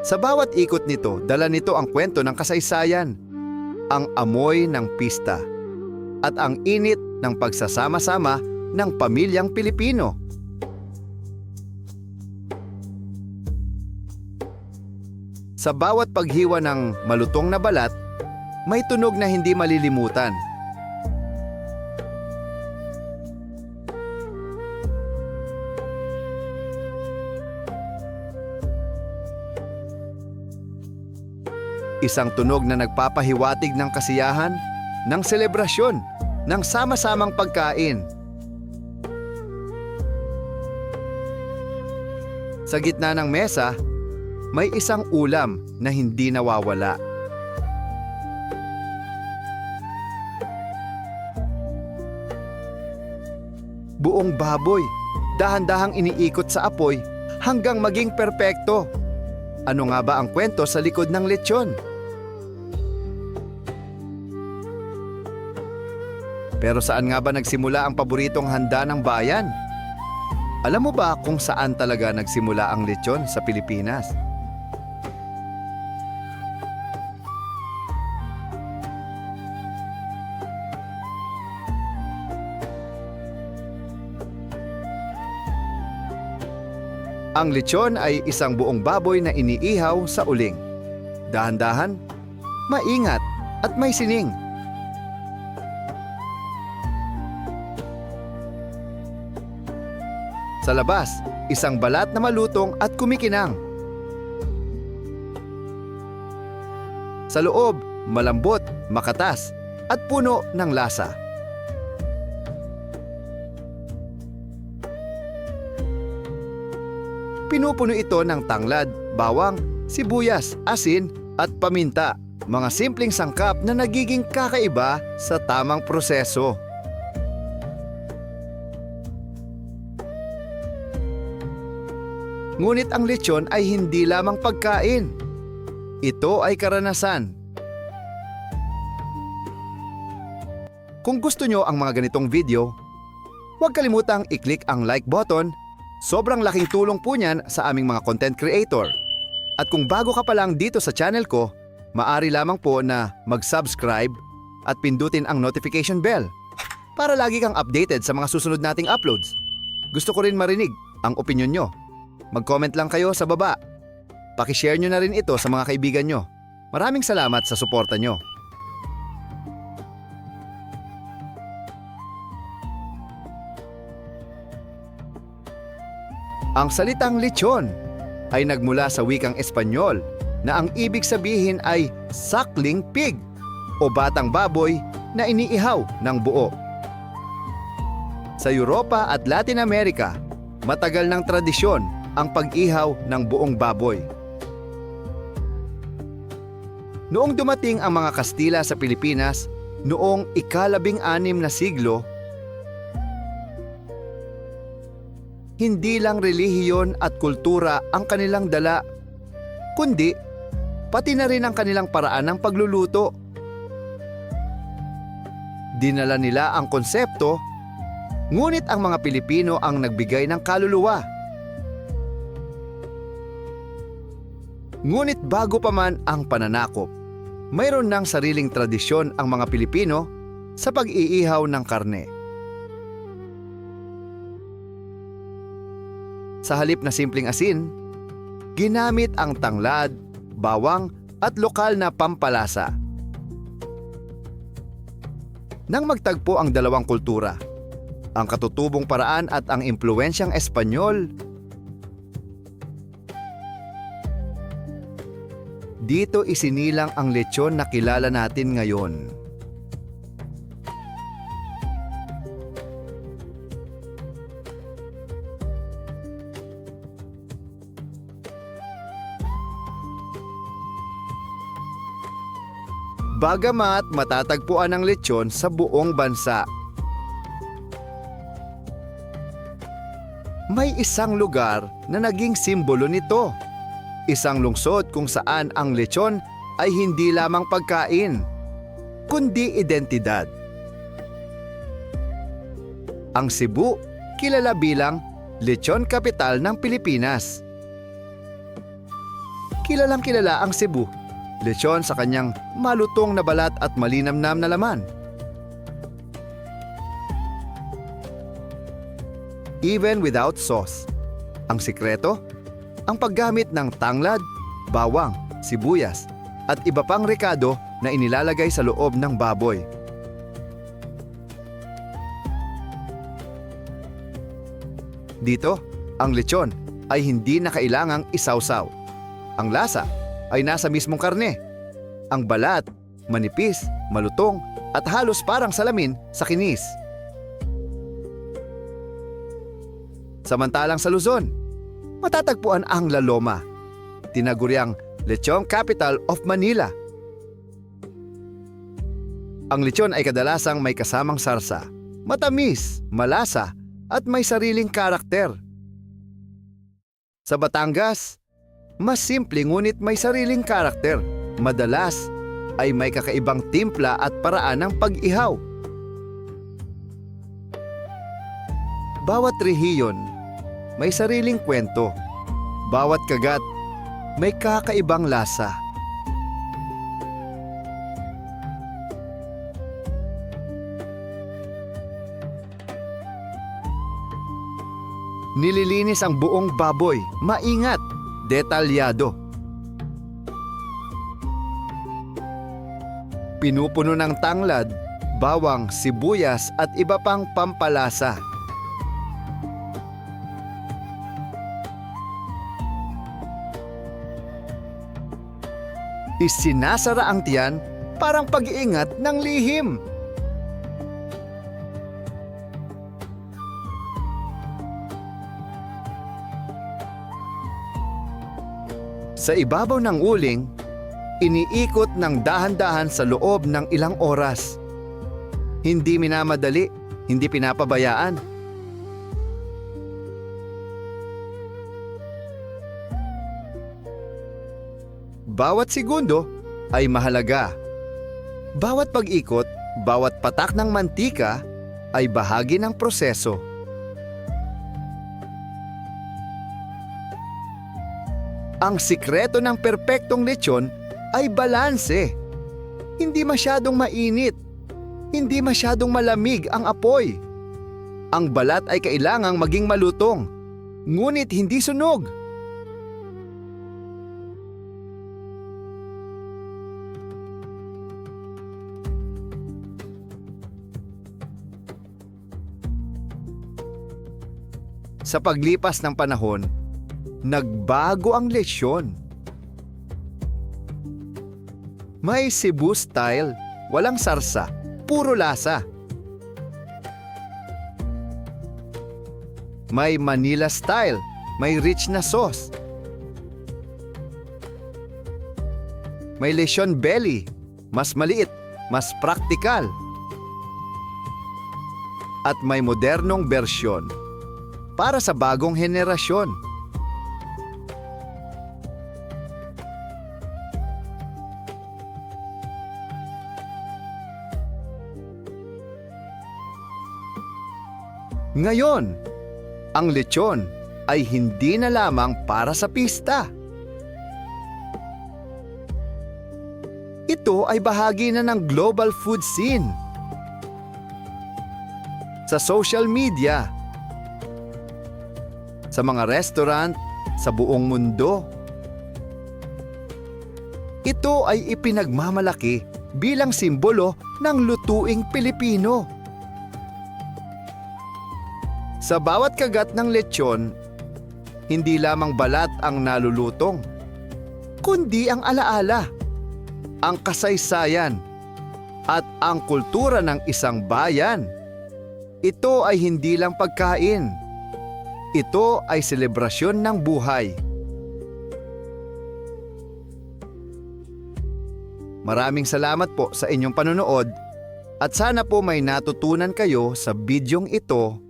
Sa bawat ikot nito, dala nito ang kwento ng kasaysayan, ang amoy ng pista, at ang init ng pagsasama-sama ng pamilyang Pilipino. Sa bawat paghiwa ng malutong na balat, may tunog na hindi malilimutan. Isang tunog na nagpapahiwatig ng kasiyahan, ng selebrasyon, ng sama-samang pagkain. Sa gitna ng mesa, may isang ulam na hindi nawawala. Buong baboy, dahan-dahang iniikot sa apoy hanggang maging perpekto. Ano nga ba ang kwento sa likod ng lechon? Pero saan nga ba nagsimula ang paboritong handa ng bayan? Alam mo ba kung saan talaga nagsimula ang lechon sa Pilipinas? Ang lechon ay isang buong baboy na iniihaw sa uling. Dahan-dahan, maingat at may sining. Sa labas, isang balat na malutong at kumikinang. Sa loob, malambot, makatas, at puno ng lasa. Pinupuno ito ng tanglad, bawang, sibuyas, asin, at paminta. Mga simpleng sangkap na nagiging kakaiba sa tamang proseso. Ngunit ang lechon ay hindi lamang pagkain. Ito ay karanasan. Kung gusto nyo ang mga ganitong video, huwag kalimutang i-click ang like button. Sobrang laking tulong po niyan sa aming mga content creator. At kung bago ka pa lang dito sa channel ko, maaari lamang po na mag-subscribe at pindutin ang notification bell para lagi kang updated sa mga susunod nating uploads. Gusto ko rin marinig ang opinyon nyo. Mag-comment lang kayo sa baba. Paki-share nyo na rin ito sa mga kaibigan nyo. Maraming salamat sa suporta nyo. Ang salitang lechon ay nagmula sa wikang Espanyol na ang ibig sabihin ay suckling pig o batang baboy na iniihaw ng buo. Sa Europa at Latin America, matagal ng tradisyon ang pag-ihaw ng buong baboy. Noong dumating ang mga Kastila sa Pilipinas noong ika-16 na siglo, hindi lang relihiyon at kultura ang kanilang dala, kundi pati na rin ang kanilang paraan ng pagluluto. Dinala nila ang konsepto, ngunit ang mga Pilipino ang nagbigay ng kaluluwa. Ngunit bago pa man ang pananakop, mayroon ng sariling tradisyon ang mga Pilipino sa pag-iihaw ng karne. Sa halip na simpleng asin, ginamit ang tanglad, bawang at lokal na pampalasa. Nang magtagpo ang dalawang kultura, ang katutubong paraan at ang impluwensyang Espanyol, dito isinilang ang lechon na kilala natin ngayon. Bagamat matatagpuan ang lechon sa buong bansa, may isang lugar na naging simbolo nito. Isang lungsod kung saan ang lechon ay hindi lamang pagkain, kundi identidad. Ang Cebu, kilala bilang Lechon Capital ng Pilipinas. Kilalang kilala ang Cebu, lechon sa kanyang malutong na balat at malinamnam na laman. Even without sauce. Ang sikreto? Ang paggamit ng tanglad, bawang, sibuyas, at iba pang rekado na inilalagay sa loob ng baboy. Dito, ang lechon ay hindi na kailangang isawsaw. Ang lasa ay nasa mismong karne. Ang balat, manipis, malutong, at halos parang salamin sa kinis. Samantalang sa Luzon, matatagpuan ang La Loma, tinaguriang lechong capital of Manila. Ang lechon ay kadalasang may kasamang sarsa, matamis, malasa, at may sariling karakter. Sa Batangas, mas simple ngunit may sariling karakter. Madalas ay may kakaibang timpla at paraan ng pag-ihaw. Bawat rehiyon may sariling kwento. Bawat kagat may kakaibang lasa. Nililinis ang buong baboy, maingat, detalyado. Pinupuno ng tanglad, bawang, sibuyas at iba pang pampalasa. Isinasara ang tiyan parang pag-iingat ng lihim. Sa ibabaw ng uling, iniikot ng dahan-dahan sa loob ng ilang oras. Hindi minamadali, hindi pinapabayaan. Bawat segundo ay mahalaga. Bawat pag-ikot, bawat patak ng mantika ay bahagi ng proseso. Ang sikreto ng perpektong lechon ay balanse. Hindi masyadong mainit, hindi masyadong malamig ang apoy. Ang balat ay kailangang maging malutong, ngunit hindi sunog. Sa paglipas ng panahon, nagbago ang lechon. May Cebu style, walang sarsa, puro lasa. May Manila style, may rich na sauce. May lechon belly, mas maliit, mas praktikal. At may modernong bersyon, para sa bagong henerasyon. Ngayon, ang lechon ay hindi na lamang para sa pista. Ito ay bahagi na ng global food scene. Sa social media, sa mga restaurant, sa buong mundo. Ito ay ipinagmamalaki bilang simbolo ng lutuing Pilipino. Sa bawat kagat ng lechon, hindi lamang balat ang nalulutong, kundi ang alaala, ang kasaysayan, at ang kultura ng isang bayan. Ito ay hindi lang pagkain. Ito ay selebrasyon ng buhay. Maraming salamat po sa inyong panonood at sana po may natutunan kayo sa bidyong ito.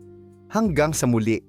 Hanggang sa muli.